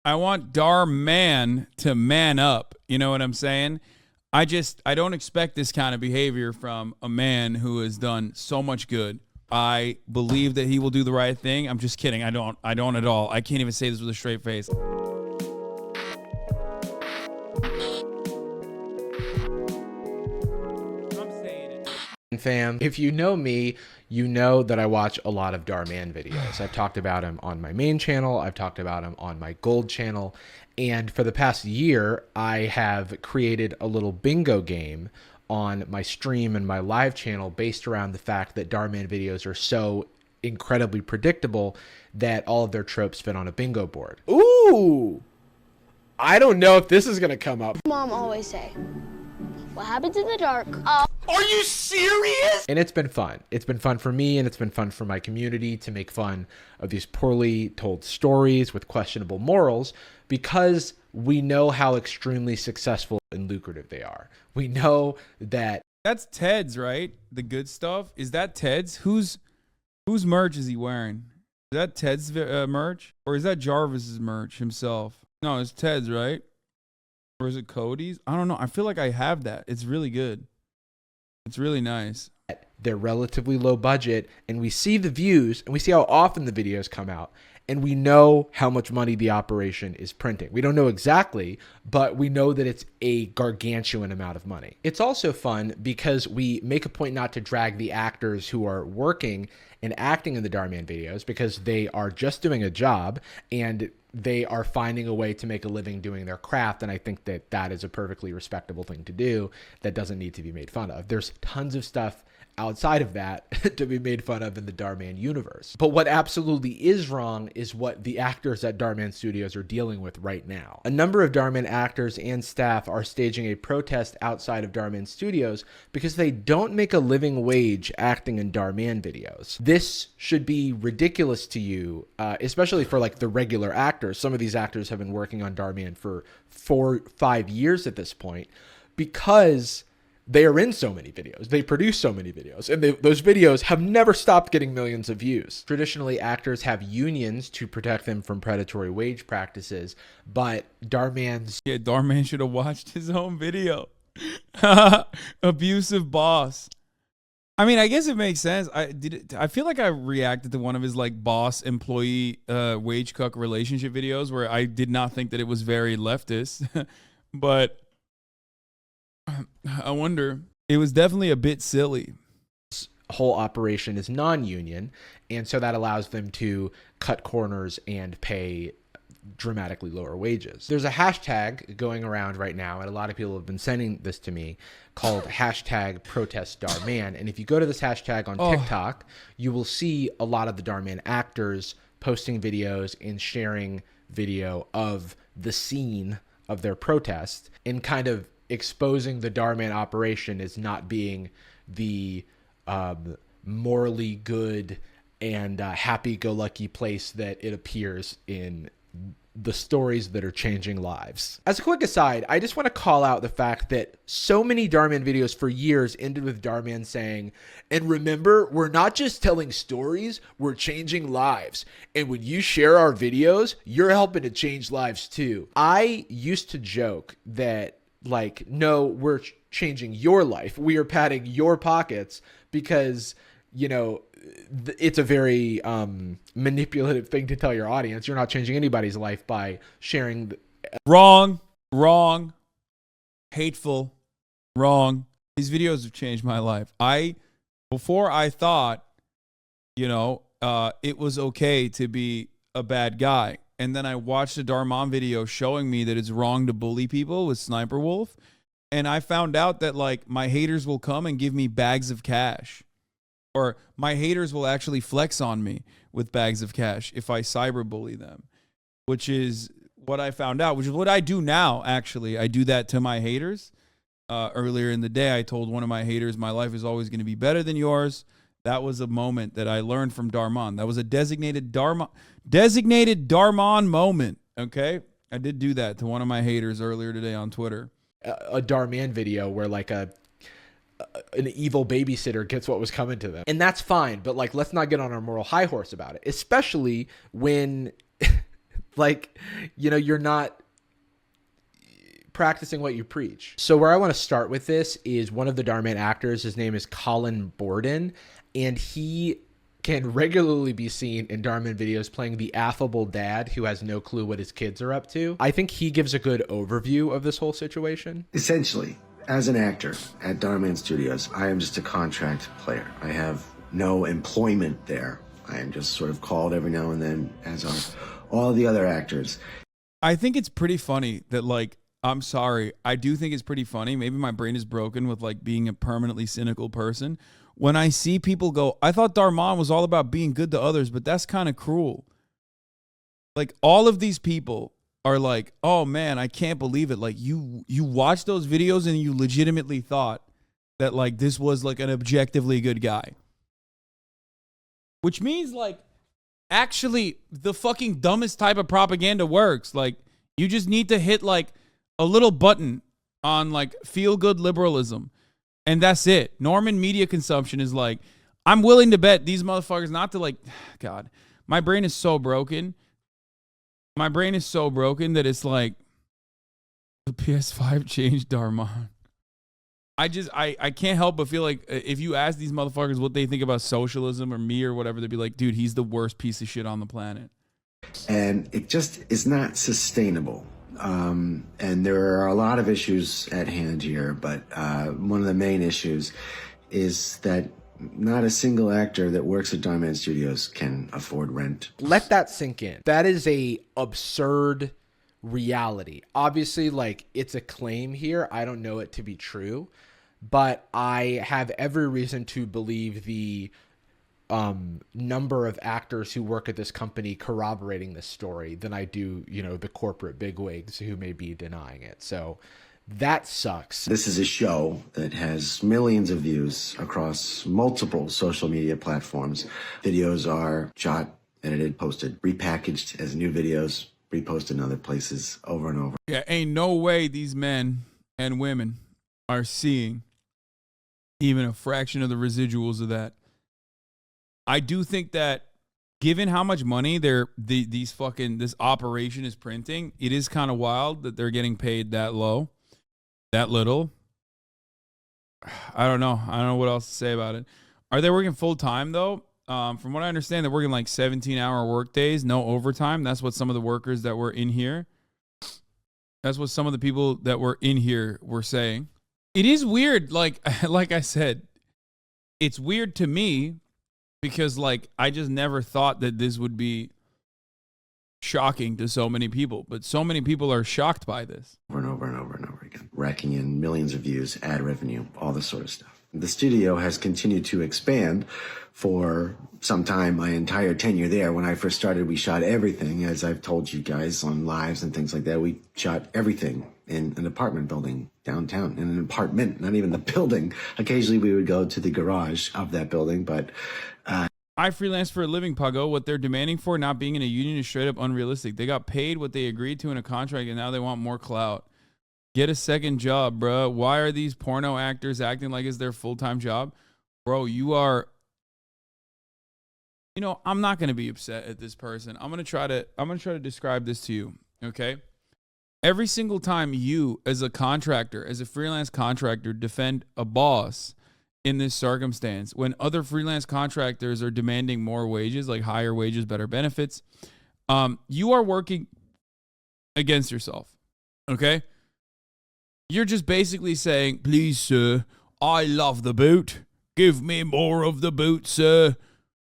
I want Dhar Mann to man up. You know what I'm saying? I don't expect this kind of behavior from a man who has done so much good. I believe that he will do the right thing. I'm just kidding. I don't at all. I can't even say this with a straight face. Fam, if you know me, you know that I watch a lot of Dhar Mann videos. I've talked about him on my main channel. I've talked about him on my gold channel. And for the past year, I have created a little bingo game on my stream and my live channel based around the fact that Dhar Mann videos are so incredibly predictable that all of their tropes fit on a bingo board. Ooh, I don't know if this is going to come up. Mom always say, what happens in the dark? Are you serious? And it's been fun. It's been fun for me, and it's been fun for my community to make fun of these poorly told stories with questionable morals, because we know how extremely successful and lucrative they are. We know that... That's Ted's, right? The good stuff. Is that Ted's? Whose merch is he wearing? Is that Ted's merch? Or is that Jarvis's merch himself? No, it's Ted's, right? Or is it Cody's? I don't know. I feel like I have that. It's really good. It's really nice. They're relatively low budget, and we see the views, and we see how often the videos come out, and we know how much money the operation is printing. We don't know exactly, but we know that it's a gargantuan amount of money. It's also fun because we make a point not to drag the actors who are working and acting in the Dhar Mann videos, because they are just doing a job, and they are finding a way to make a living doing their craft. And I think that that is a perfectly respectable thing to do that doesn't need to be made fun of. There's tons of stuff outside of that to be made fun of in the Dhar Mann universe. But what absolutely is wrong is what the actors at Dhar Mann Studios are dealing with right now. A number of Dhar Mann actors and staff are staging a protest outside of Dhar Mann Studios because they don't make a living wage acting in Dhar Mann videos. This should be ridiculous to you, especially for like the regular actors. Some of these actors have been working on Dhar Mann for 4-5 years at this point, because they are in so many videos. They produce so many videos, and those videos have never stopped getting millions of views. Traditionally, actors have unions to protect them from predatory wage practices, but Dhar Mann's... Yeah, Dhar Mann should have watched his own video. Abusive boss. I mean, I guess it makes sense. I feel like I reacted to one of his like boss employee wage cuck relationship videos where I did not think that it was very leftist, but I wonder. It was definitely a bit silly. This whole operation is non-union, and so that allows them to cut corners and pay dramatically lower wages. There's a hashtag going around right now, and a lot of people have been sending this to me, called hashtag protest Dhar Mann. And if you go to this hashtag on TikTok, you will see a lot of the Dhar Mann actors posting videos and sharing video of the scene of their protest, and kind of exposing the Dhar Mann operation as not being the morally good and happy-go-lucky place that it appears in the stories that are changing lives. As a quick aside, I just want to call out the fact that so many Dhar Mann videos for years ended with Dhar Mann saying, and remember, we're not just telling stories, we're changing lives. And when you share our videos, you're helping to change lives too. I used to joke that, like, no, we're changing your life. We are padding your pockets because, you know, it's a very manipulative thing to tell your audience. You're not changing anybody's life by sharing. Wrong. Hateful. Wrong. These videos have changed my life. Before I thought, you know, it was okay to be a bad guy. And then I watched a Darman video showing me that it's wrong to bully people with Sniper Wolf. And I found out that, like, my haters will come and give me bags of cash. Or my haters will actually flex on me with bags of cash if I cyberbully them. Which is what I found out, which is what I do now, actually. I do that to my haters. Earlier in the day, I told one of my haters, my life is always going to be better than yours. That was a moment that I learned from Darman. That was a designated Darman moment, okay? I did do that to one of my haters earlier today on Twitter. A Dhar Mann video where, like, an evil babysitter gets what was coming to them. And that's fine, but, like, let's not get on our moral high horse about it, especially when Like, you're not practicing what you preach. So where I want to start with this is one of the Darman actors. His name is Colin Borden, and he can regularly be seen in Darman videos playing the affable dad who has no clue what his kids are up to. I think he gives a good overview of this whole situation. Essentially, as an actor at Darman Studios, I am just a contract player. I have no employment there. I am just sort of called every now and then, as are all the other actors. I think it's pretty funny that, like, I'm sorry, I do think it's pretty funny. Maybe my brain is broken with, like, being a permanently cynical person. When I see people go, I thought Darman was all about being good to others, but that's kind of cruel. Like, all of these people are like, oh man, I can't believe it. Like, you watched those videos and you legitimately thought that, like, this was like an objectively good guy. Which means, like, actually the fucking dumbest type of propaganda works. Like, you just need to hit like a little button on like feel good liberalism. And that's it. Norman media consumption is like, I'm willing to bet these motherfuckers not to, like, God, my brain is so broken. My brain is so broken that it's like the PS5 changed Darman. I can't help but feel like if you ask these motherfuckers what they think about socialism or me or whatever, they'd be like, dude, he's the worst piece of shit on the planet. And it just is not sustainable. And there are a lot of issues at hand here, but one of the main issues is that not a single actor that works at Darman Studios can afford rent. Let that sink in. That is a absurd reality. Obviously, like, it's a claim here. I don't know it to be true, but I have every reason to believe the number of actors who work at this company corroborating this story than I do, the corporate bigwigs who may be denying it. So that sucks. This is a show that has millions of views across multiple social media platforms. Videos are shot, edited, posted, repackaged as new videos, reposted in other places over and over. Yeah, ain't no way these men and women are seeing even a fraction of the residuals of that. I do think that given how much money this operation is printing, it is kind of wild that they're getting paid that low, that little. I don't know. I don't know what else to say about it. Are they working full time though? From what I understand, they're working like 17-hour work days, no overtime. That's what some of the workers that were in here. That's what some of the people that were in here were saying. It is weird. Like I said, it's weird to me because, like, I just never thought that this would be shocking to so many people, but so many people are shocked by this. Over and over and over and over again, racking in millions of views, ad revenue, all this sort of stuff. The studio has continued to expand for some time, my entire tenure there. When I first started, we shot everything, as I've told you guys on lives and things like that. We shot everything in an apartment building downtown, in an apartment, not even the building. Occasionally we would go to the garage of that building, but I freelance for a living, Pago. What they're demanding for not being in a union is straight up unrealistic. They got paid what they agreed to in a contract, and now they want more clout. Get a second job, bro. Why are these porno actors acting like it's their full-time job? Bro, you are... I'm not going to be upset at this person. I'm going to try to describe this to you, okay? Every single time you, as a contractor, as a freelance contractor, defend a boss in this circumstance, when other freelance contractors are demanding more wages, like higher wages, better benefits, you are working against yourself, okay? You're just basically saying, please, sir, I love the boot. Give me more of the boot, sir.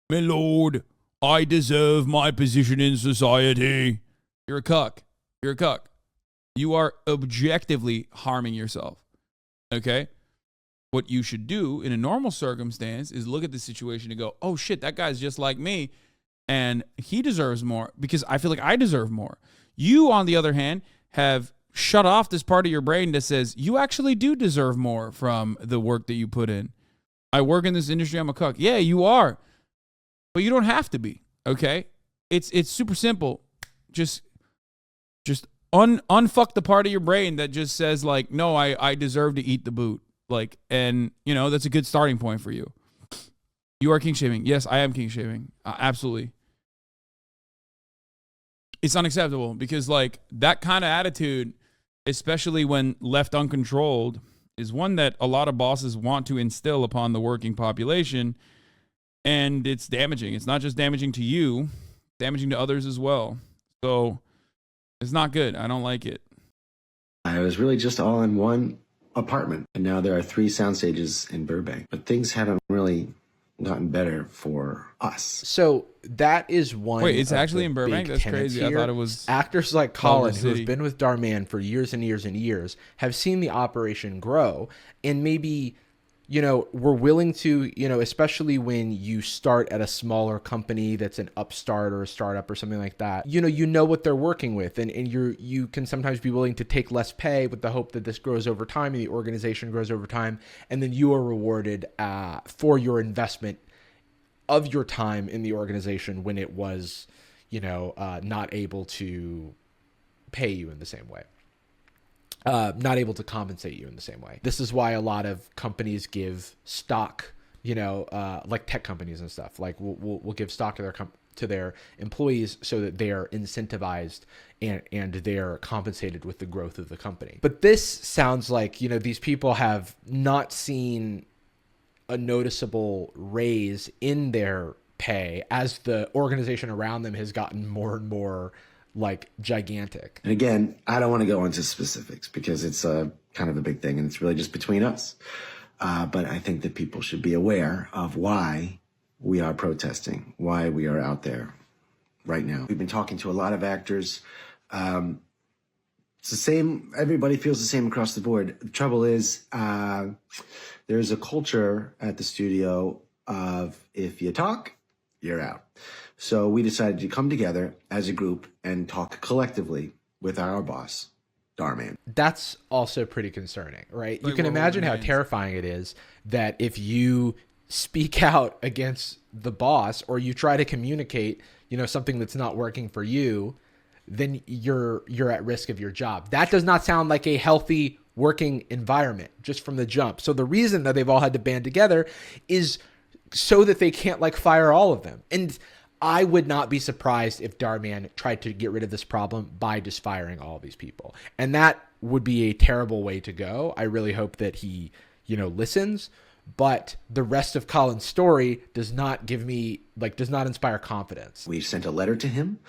My lord, I deserve my position in society. You're a cuck. You're a cuck. You are objectively harming yourself, okay? What you should do in a normal circumstance is look at the situation and go, oh shit, that guy's just like me and he deserves more because I feel like I deserve more. You, on the other hand, have shut off this part of your brain that says you actually do deserve more from the work that you put in. I work in this industry, I'm a cuck. Yeah, you are. But you don't have to be, okay? It's super simple. Just unfuck the part of your brain that just says, like, no, I deserve to eat the boot. Like, and, that's a good starting point for you. You are king shaming. Yes, I am king shaming. Absolutely. It's unacceptable because like that kind of attitude, especially when left uncontrolled, is one that a lot of bosses want to instill upon the working population. And it's damaging. It's not just damaging to you, it's damaging to others as well. So it's not good. I don't like it. I was really just all in one apartment, and now there are 3 sound stages in Burbank. But things haven't really gotten better for us. So that is one. Wait, it's of actually the in Burbank? big That's tenets crazy. I here. thought it was actors like Colin, who City. have been with Dhar Mann for years and years and years, have seen the operation grow, and maybe, you know, we're willing to, you know, especially when you start at a smaller company that's an upstart or a startup or something like that, you know what they're working with, and you can sometimes be willing to take less pay with the hope that this grows over time and the organization grows over time, and then you are rewarded for your investment of your time in the organization when it was, you know, not able to pay you in the same way. Not able to compensate you in the same way. This is why a lot of companies give stock, you know, like tech companies and stuff. Like we'll give stock to their employees so that they are incentivized and they're compensated with the growth of the company. But this sounds like, you know, these people have not seen a noticeable raise in their pay as the organization around them has gotten more and more like gigantic. And again, I don't want to go into specifics because it's a kind of a big thing and it's really just between us. But I think that people should be aware of why we are protesting, why we are out there right now. We've been talking to a lot of actors. It's the same. Everybody feels the same across the board. The trouble is, there's a culture at the studio of if you talk, you're out. So we decided to come together as a group and talk collectively with our boss, Dhar Mann. That's also pretty concerning, right? You can imagine how terrifying it is that if you speak out against the boss or you try to communicate, you know, something that's not working for you, then you're at risk of your job. That does not sound like a healthy working environment just from the jump. So the reason that they've all had to band together is so that they can't like fire all of them. And I would not be surprised if Dhar Mann tried to get rid of this problem by just firing all of these people. And that would be a terrible way to go. I really hope that he, you know, listens. But the rest of Colin's story does not give me, like, does not inspire confidence. We sent a letter to him,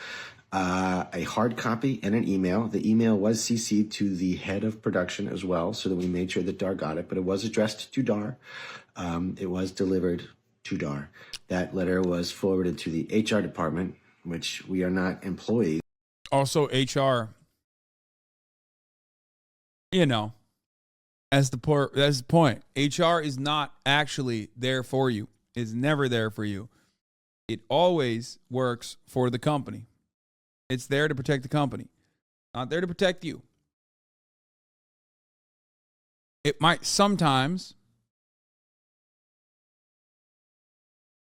a hard copy and an email. The email was CC'd to the head of production as well, so that we made sure that Dhar got it. But it was addressed to Dhar. It was delivered to Dhar. That letter was forwarded to the HR department, which we are not employees. Also, HR, you know, as the point, HR is not actually there for you. It's never there for you. It always works for the company. It's there to protect the company, not there to protect you. It might sometimes.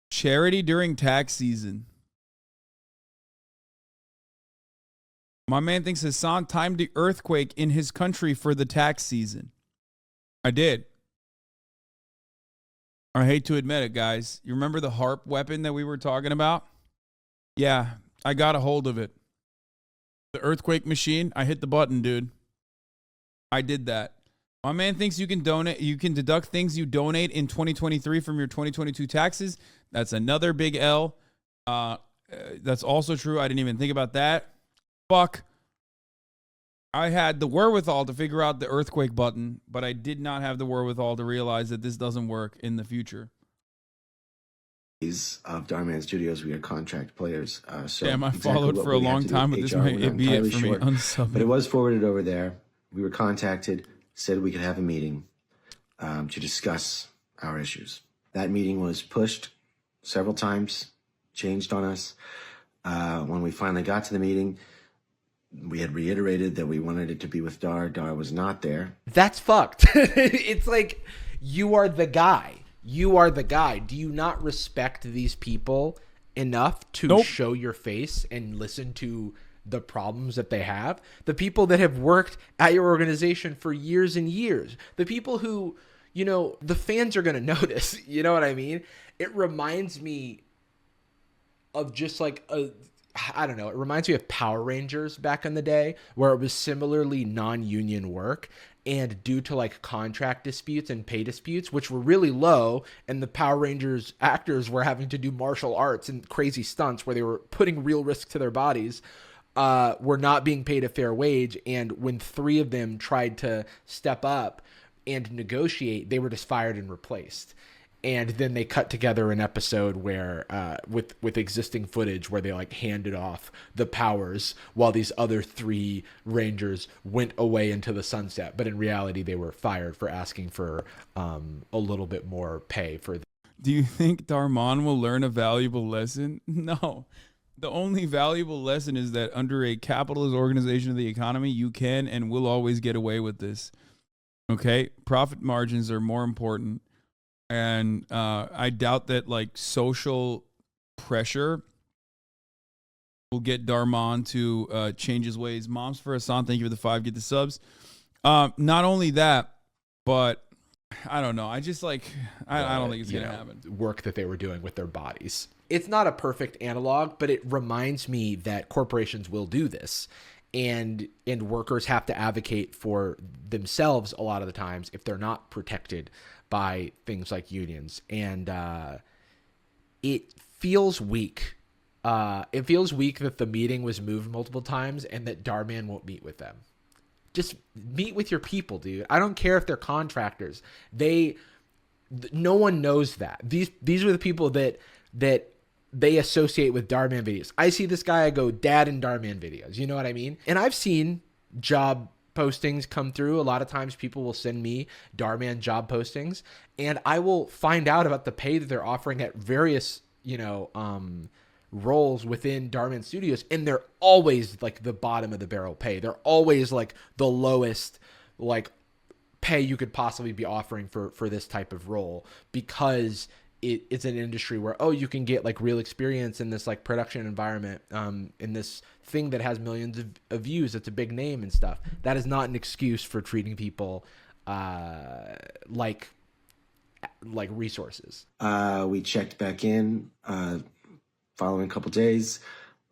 Charity during tax season. My man thinks Hasan timed the earthquake in his country for the tax season. I did. I hate to admit it, guys. You remember the HARP weapon that we were talking about? Yeah, I got a hold of it. The earthquake machine, I hit the button, dude. I did that. My man thinks you can deduct things you donate in 2023 from your 2022 taxes. That's another big L. That's also true. I didn't even think about that. Fuck. I had the wherewithal to figure out the earthquake button, but I did not have the wherewithal to realize that this doesn't work in the future. Of Dhar Mann Studios, we are contract players. Damn, I followed for a long time, but this may be it for me. Unsub. But it was forwarded over there. We were contacted, said we could have a meeting to discuss our issues. That meeting was pushed several times, changed on us. When we finally got to the meeting, we had reiterated that we wanted it to be with Dhar. Dhar was not there. That's fucked. It's like, you are the guy. You are the guy. Do you not respect these people enough to show your face and listen to the problems that they have? The people that have worked at your organization for years and years. The people who, you know, the fans are going to notice. You know what I mean? It reminds me of just like I don't know, it reminds me of Power Rangers back in the day, where it was similarly non-union work. And due to like contract disputes and pay disputes, which were really low, and the Power Rangers actors were having to do martial arts and crazy stunts where they were putting real risk to their bodies, were not being paid a fair wage. And when 3 of them tried to step up and negotiate, they were just fired and replaced. And then they cut together an episode where, with existing footage, where they like handed off the powers while these other 3 Rangers went away into the sunset. But in reality, they were fired for asking for a little bit more pay for. Do you think Darman will learn a valuable lesson? No. The only valuable lesson is that under a capitalist organization of the economy, you can and will always get away with this. Okay? Profit margins are more important. And I doubt that like social pressure will get Darman to change his ways. Moms for Hasan, thank you for the 5. Get the subs. Not only that, but I don't know. I just like I don't think it's gonna happen. Work that they were doing with their bodies. It's not a perfect analog, but it reminds me that corporations will do this. And workers have to advocate for themselves a lot of the times if they're not protected by things like unions. And it feels weak. It feels weak that the meeting was moved multiple times and that Darman won't meet with them. Just meet with your people, dude. I don't care if they're contractors. No one knows that. These are the people that they associate with Darman videos. I see this guy, I go, dad in Darman videos. You know what I mean? And I've seen job postings come through. A lot of times people will send me Darman job postings, and I will find out about the pay that they're offering at various, roles within Darman Studios, and they're always like the bottom of the barrel pay. They're always like the lowest like pay you could possibly be offering for this type of role, because it's an industry where, you can get like real experience in this like production environment, in this thing that has millions of views. It's a big name and stuff. That is not an excuse for treating people like resources. We checked back in following a couple days,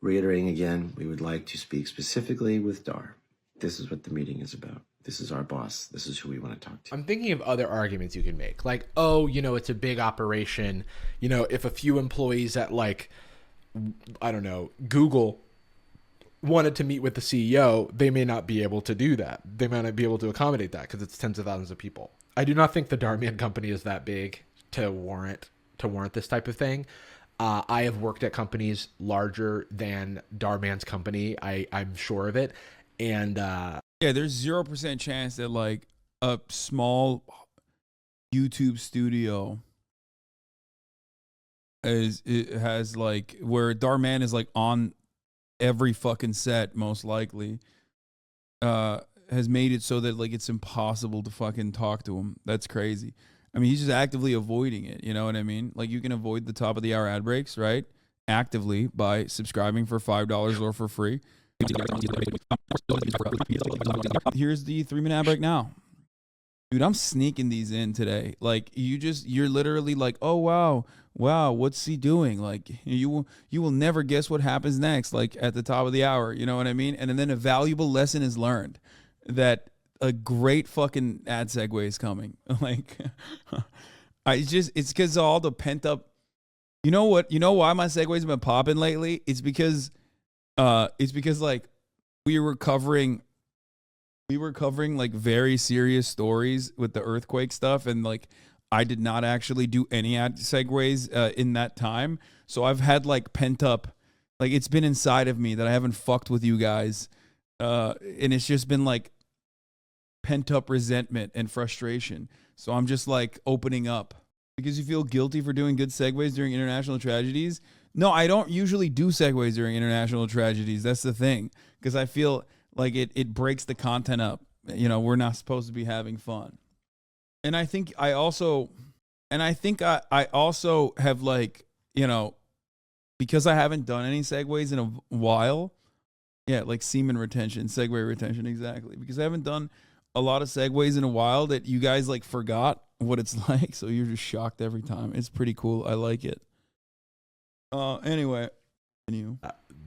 reiterating again, we would like to speak specifically with Dhar. This is what the meeting is about. This is our boss. This is who we want to talk to. I'm thinking of other arguments you can make. Like, it's a big operation. If a few employees at Google wanted to meet with the CEO, they may not be able to do that. They might not be able to accommodate that because it's tens of thousands of people. I do not think the Darman company is that big to warrant this type of thing. I have worked at companies larger than Darman's company. I'm sure of it. And there's 0% chance that like a small YouTube studio has like where Darman is like on every fucking set, most likely, has made it so that like it's impossible to fucking talk to him. That's crazy. I mean, he's just actively avoiding it. You know what I mean? Like, you can avoid the top of the hour ad breaks, right? Actively by subscribing for $5 or for free. Here's the 3-minute ad break now. Dude, I'm sneaking these in today. Like, you're literally like, oh, wow, what's he doing? Like, you will never guess what happens next, like at the top of the hour. You know what I mean? And then a valuable lesson is learned that a great fucking ad segue is coming. Like, it's because all the pent up. You know what? You know why my segues have been popping lately? It's because like we were covering like very serious stories with the earthquake stuff, and like I did not actually do any ad segues in that time. So I've had like pent up, like it's been inside of me that I haven't fucked with you guys, and it's just been like pent up resentment and frustration. So I'm just like opening up. Because you feel guilty for doing good segues during international tragedies? No, I don't usually do segues during international tragedies. That's the thing. Because I feel like it breaks the content up. You know, we're not supposed to be having fun. And I think I also have like, you know, because I haven't done any segues in a while. Yeah, like semen retention, segue retention, exactly. Because I haven't done a lot of segues in a while that you guys like forgot what it's like, so you're just shocked every time. It's pretty cool. I like it. Anyway, Continue.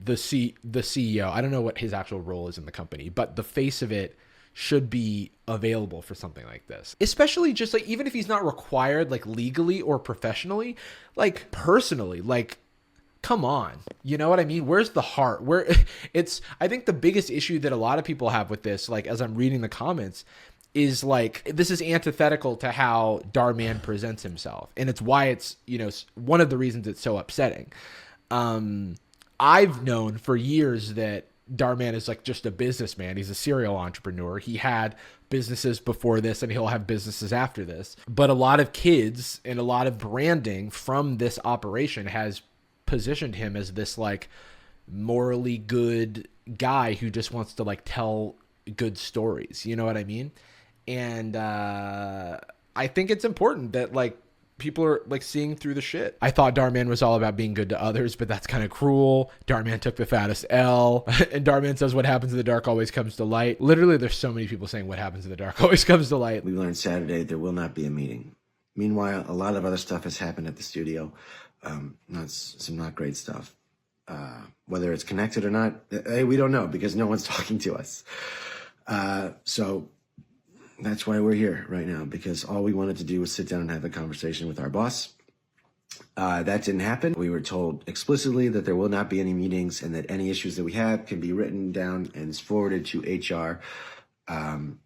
The CEO, I don't know what his actual role is in the company, but the face of it should be available for something like this. Especially just like, even if he's not required like legally or professionally, like personally, like, come on, you know what I mean? Where's the heart? I think the biggest issue that a lot of people have with this, like as I'm reading the comments, is like, this is antithetical to how Dhar Mann presents himself. And it's why it's, you know, one of the reasons it's so upsetting. I've known for years that Dhar Mann is like just a businessman. He's a serial entrepreneur. He had businesses before this and he'll have businesses after this. But a lot of kids and a lot of branding from this operation has positioned him as this like morally good guy who just wants to like tell good stories. You know what I mean? And I think it's important that like people are like seeing through the shit. I thought Dhar Mann was all about being good to others, but that's kind of cruel. Dhar Mann took the fattest L. And Dhar Mann says what happens in the dark always comes to light. Literally, there's so many people saying what happens in the dark always comes to light. We learned Saturday there will not be a meeting. Meanwhile, a lot of other stuff has happened at the studio. Some not great stuff. Whether it's connected or not, we don't know because no one's talking to us. So that's why we're here right now, because all we wanted to do was sit down and have a conversation with our boss. That didn't happen. We were told explicitly that there will not be any meetings and that any issues that we have can be written down and forwarded to HR. And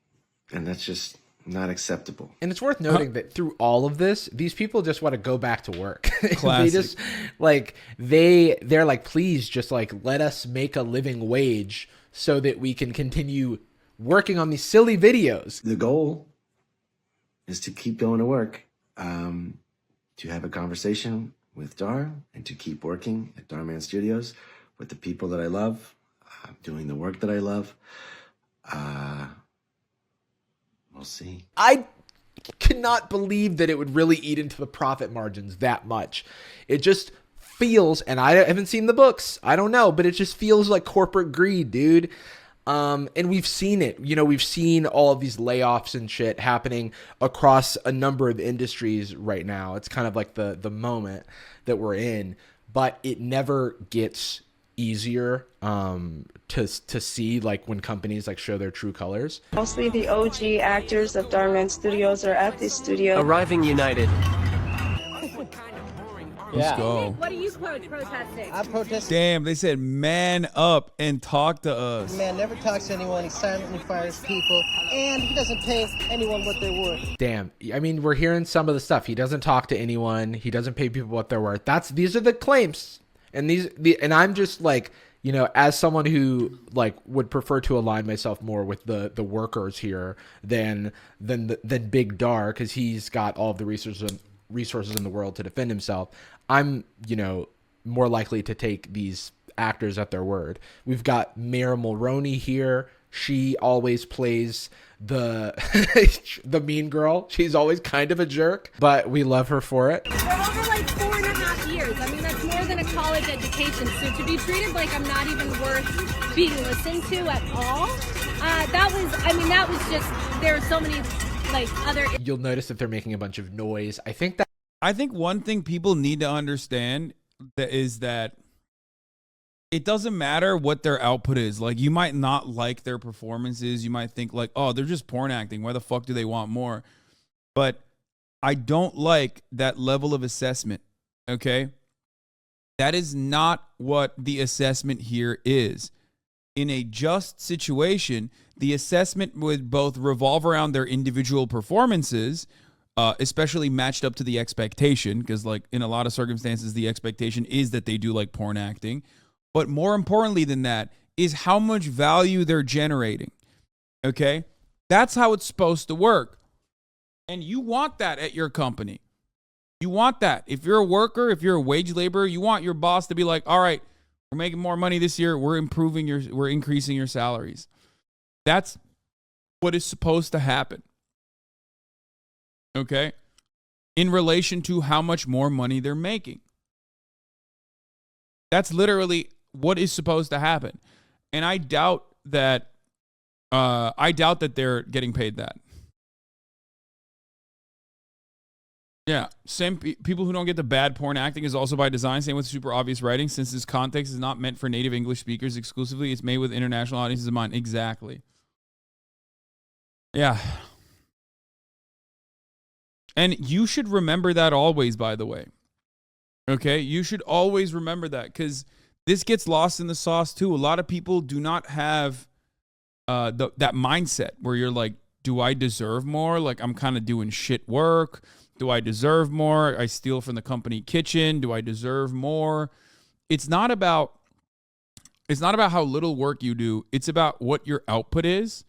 that's just not acceptable. And it's worth noting that through all of this, these people just want to go back to work. Classic. They just like, they're like, please just like, let us make a living wage so that we can continue working on these silly videos. The goal is to keep going to work, to have a conversation with Dhar and to keep working at Dhar Mann Studios with the people that I love, doing the work that I love. We'll see. I cannot believe that it would really eat into the profit margins that much. It just feels, and I haven't seen the books, I don't know, but it just feels like corporate greed, dude. And we've seen it, you know, we've seen all of these layoffs and shit happening across a number of industries right now. It's kind of like the moment that we're in, but it never gets easier to see, like when companies like show their true colors. Mostly the OG actors of Dhar Mann Studios are at the studio. Arriving united. Let's go. What are you protesting? I'm protesting. Damn, they said man up and talk to us. The man never talks to anyone. He silently fires people, and he doesn't pay anyone what they're worth. Damn, I mean, we're hearing some of the stuff. He doesn't talk to anyone. He doesn't pay people what they're worth. These are the claims, and and I'm just like, you know, as someone who like would prefer to align myself more with the workers here than Big Dhar, because he's got all of the resources in the world to defend himself. I'm, you know, more likely to take these actors at their word. We've got Mayor Mulroney here. She always plays the the mean girl. She's always kind of a jerk, but we love her for it. For over like 4.5 years. I mean, that's more than a college education. So to be treated like I'm not even worth being listened to at all, that was just, there are so many like other. You'll notice that they're making a bunch of noise. I think one thing people need to understand is that it doesn't matter what their output is. Like, you might not like their performances. You might think like, oh, they're just porn acting. Why the fuck do they want more? But I don't like that level of assessment. Okay. That is not what the assessment here is. In a just situation, the assessment would both revolve around their individual performances, especially matched up to the expectation, because like in a lot of circumstances, the expectation is that they do like porn acting. But more importantly than that is how much value they're generating. Okay? That's how it's supposed to work. And you want that at your company. You want that. If you're a worker, if you're a wage laborer, you want your boss to be like, all right, we're making more money this year. We're increasing your salaries. That's what is supposed to happen. Okay? In relation to how much more money they're making. That's literally what is supposed to happen. And I doubt that they're getting paid that. Yeah, people who don't get the bad porn acting is also by design. Same with super obvious writing. Since this context is not meant for native English speakers exclusively, it's made with international audiences in mind. Exactly. Yeah. And you should remember that always, by the way. Okay? You should always remember that, because this gets lost in the sauce too. A lot of people do not have that mindset where you're like, do I deserve more? Like, I'm kind of doing shit work. Do I deserve more? I steal from the company kitchen. Do I deserve more? It's not about how little work you do. It's about what your output is.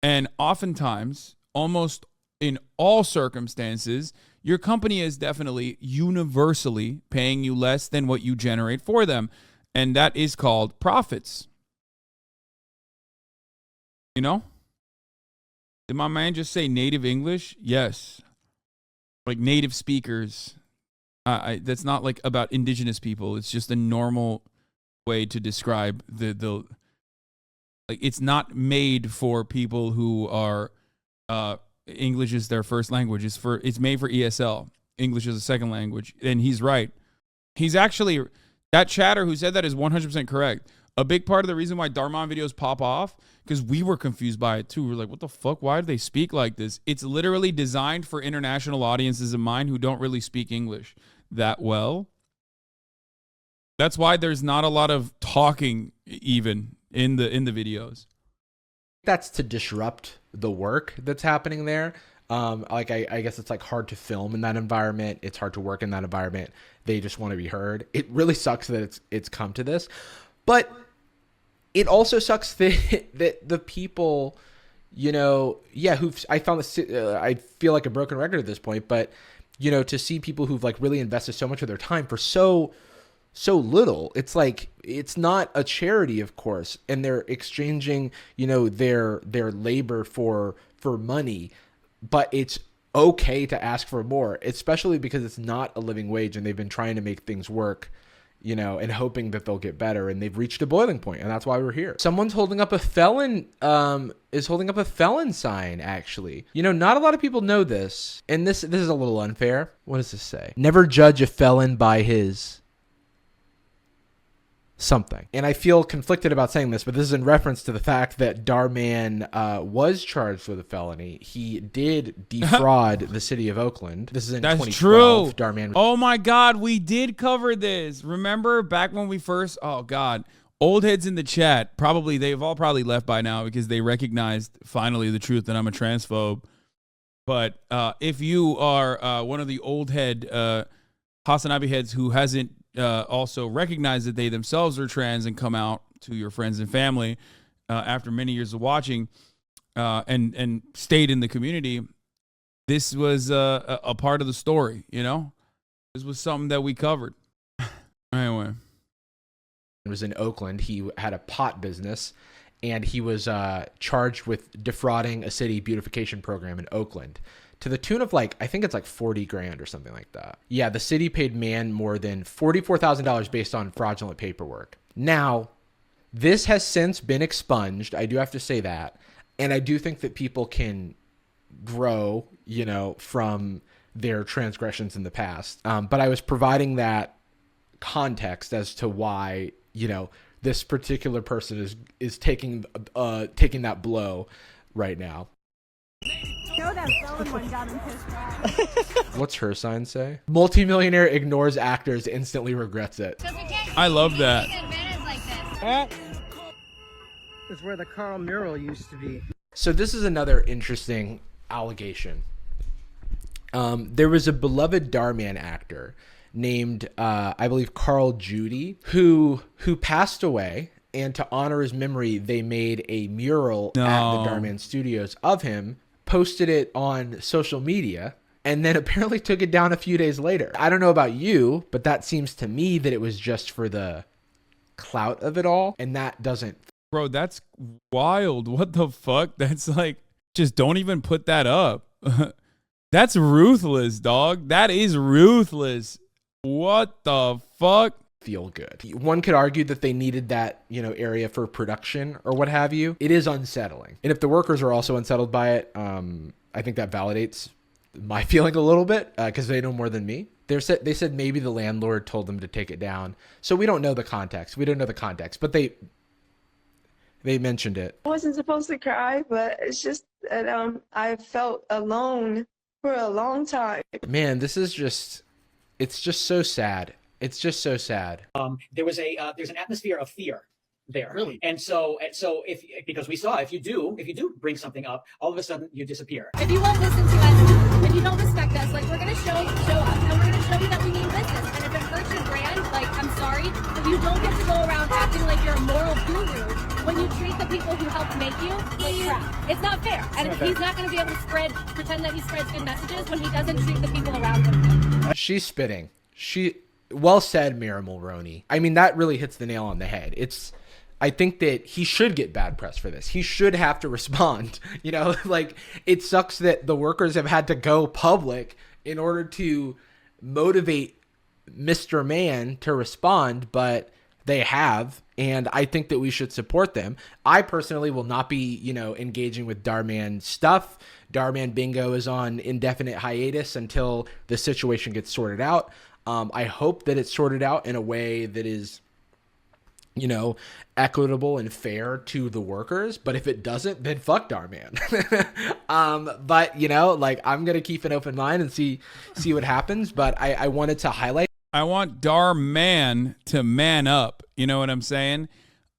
And oftentimes, almost in all circumstances, your company is definitely universally paying you less than what you generate for them. And that is called profits. You know? Did my man just say native English? Yes. Like native speakers. That's not like about indigenous people. It's just a normal way to describe the like, it's not made for people who are English is their first language. It's made for ESL. English is a second language. And he's right. He's actually, that chatter who said that is 100% correct. A big part of the reason why Darman videos pop off, because we were confused by it too. We're like, what the fuck? Why do they speak like this? It's literally designed for international audiences of mine who don't really speak English that well. That's why there's not a lot of talking even in the videos. That's to disrupt the work that's happening there. Like I guess it's like hard to film in that environment. It's hard to work in that environment. They just want to be heard. It really sucks that it's come to this, but it also sucks that the people, you know, yeah, I found this, I feel like a broken record at this point, but you know, to see people who've like really invested so much of their time for so little, it's like, it's not a charity, of course, and they're exchanging, you know, their labor for money, but it's okay to ask for more, especially because it's not a living wage and they've been trying to make things work, you know, and hoping that they'll get better, and they've reached a boiling point, and that's why we're here. Someone's holding up a felon, is holding up a felon sign, actually. You know, not a lot of people know this, and this is a little unfair. What does this say? Never judge a felon by his something. And I feel conflicted about saying this, but this is in reference to the fact that Dhar Mann was charged with a felony. He did defraud the city of Oakland. This is in 2012. Dhar Mann. Oh my God, we did cover this. Remember back when we first, oh God, old heads in the chat, they've all probably left by now because they recognized finally the truth that I'm a transphobe. But if you are one of the old head Hasanabi heads who hasn't also recognize that they themselves are trans and come out to your friends and family after many years of watching and stayed in the community, this was a part of the story, you know? This was something that we covered. Anyway. It was in Oakland. He had a pot business, and he was charged with defrauding a city beautification program in Oakland, to the tune of like, I think it's like 40 grand or something like that. Yeah, the city paid Mann more than $44,000 based on fraudulent paperwork. Now, this has since been expunged. I do have to say that. And I do think that people can grow, you know, from their transgressions in the past. But I was providing that context as to why, you know, this particular person is taking that blow right now. That felon one got him pissed. What's her sign say? Multimillionaire ignores actors, instantly regrets it. I love that. It's where the Carl mural used to be. So this is another interesting allegation. There was a beloved Dhar Mann actor named, I believe, Carl Judy, who passed away. And to honor his memory, they made a mural at the Dhar Mann studios of him, posted it on social media, and then apparently took it down a few days later. I don't know about you, but that seems to me that it was just for the clout of it all, and that doesn't. Bro, that's wild. What the fuck? That's like, just don't even put that up. That's ruthless, dog. That is ruthless. What the fuck? Feel good. One could argue that they needed that, you know, area for production or what have you. It is unsettling. And if the workers are also unsettled by it, I think that validates my feeling a little bit because they know more than me. They said maybe the landlord told them to take it down. So we don't know the context. We don't know the context, but they mentioned it. I wasn't supposed to cry, but it's just that I felt alone for a long time. Man, this is just, it's just so sad. It's just so sad. There's an atmosphere of fear there. Really? And so because we saw if you do bring something up, all of a sudden you disappear. If you won't listen to us, if you don't respect us, like we're gonna show up and we're gonna show you that we mean business. And if it hurts your brand, like I'm sorry, but you don't get to go around acting like you're a moral guru when you treat the people who helped make you like crap. It's not fair. And he's not gonna be able to pretend that he spreads good messages when he doesn't treat the people around him. She's spitting. Well said, Mira Mulroney. I mean, that really hits the nail on the head. I think that he should get bad press for this. He should have to respond. You know, like it sucks that the workers have had to go public in order to motivate Mr. Mann to respond, but they have, and I think that we should support them. I personally will not be, engaging with Dhar Mann stuff. Dhar Mann bingo is on indefinite hiatus until the situation gets sorted out. I hope that it's sorted out in a way that is, equitable and fair to the workers. But if it doesn't, then fuck Dhar Mann. But I'm going to keep an open mind and see what happens. But I wanted to highlight. I want Dhar Mann to man up. You know what I'm saying?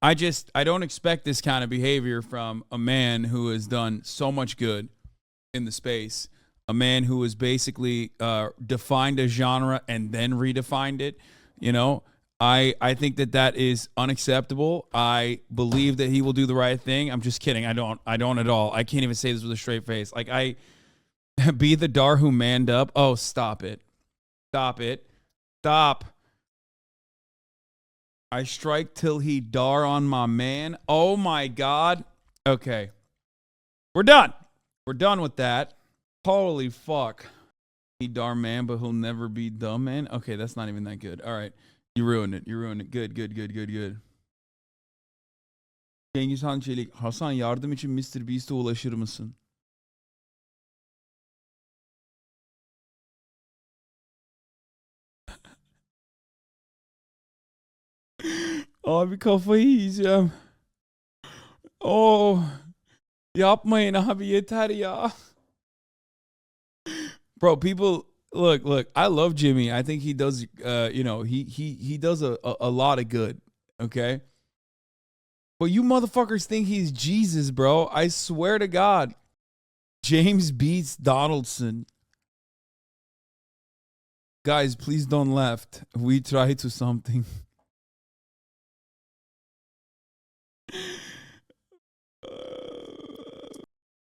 I don't expect this kind of behavior from a man who has done so much good in the space. A man who has basically defined a genre and then redefined it. I think that is unacceptable. I believe that he will do the right thing. I'm just kidding. I don't at all. I can't even say this with a straight face. Like be the Dhar who manned up. Oh, stop it. Stop it. Stop. I strike till he Dhar on my man. Oh my God. Okay. We're done. We're done with that. Holy fuck. He Dhar man, but he'll never be dumb man. Okay, that's not even that good. All right. You ruined it. You ruined it. Good. Cengiz Han Çelik, Hasan yardım için Mr. Beast'e ulaşır mısın? Abi kafayı yiyeceğim. Oh. Yapmayın abi yeter ya. Bro, people look, I love Jimmy. I think he does he does a lot of good, okay? But you motherfuckers think he's Jesus, bro. I swear to God. James beats Donaldson. Guys, please don't laugh. We try to something.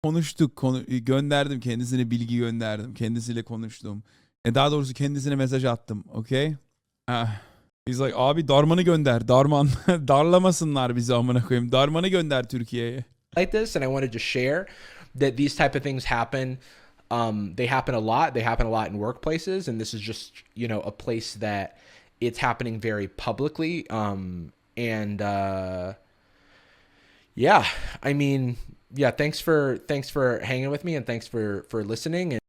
Konuştuk. Gönderdim. Kendisine bilgi gönderdim. Kendisiyle konuştum. Daha doğrusu kendisine mesaj attım. Okay? He's like, abi Darman'ı gönder. Darman. Darlamasınlar bizi amına koyayım. Darman'ı gönder Türkiye'ye. Like this, and I wanted to share that these type of things happen. They happen a lot. They happen a lot in workplaces, and this is just, a place that it's happening very publicly. Yeah, I mean, yeah, thanks for hanging with me, and thanks for listening. And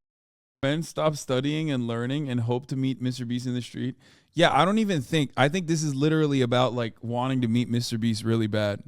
men stop studying and learning and hope to meet Mr. Beast in the street. Yeah, I think this is literally about like wanting to meet Mr. Beast really bad.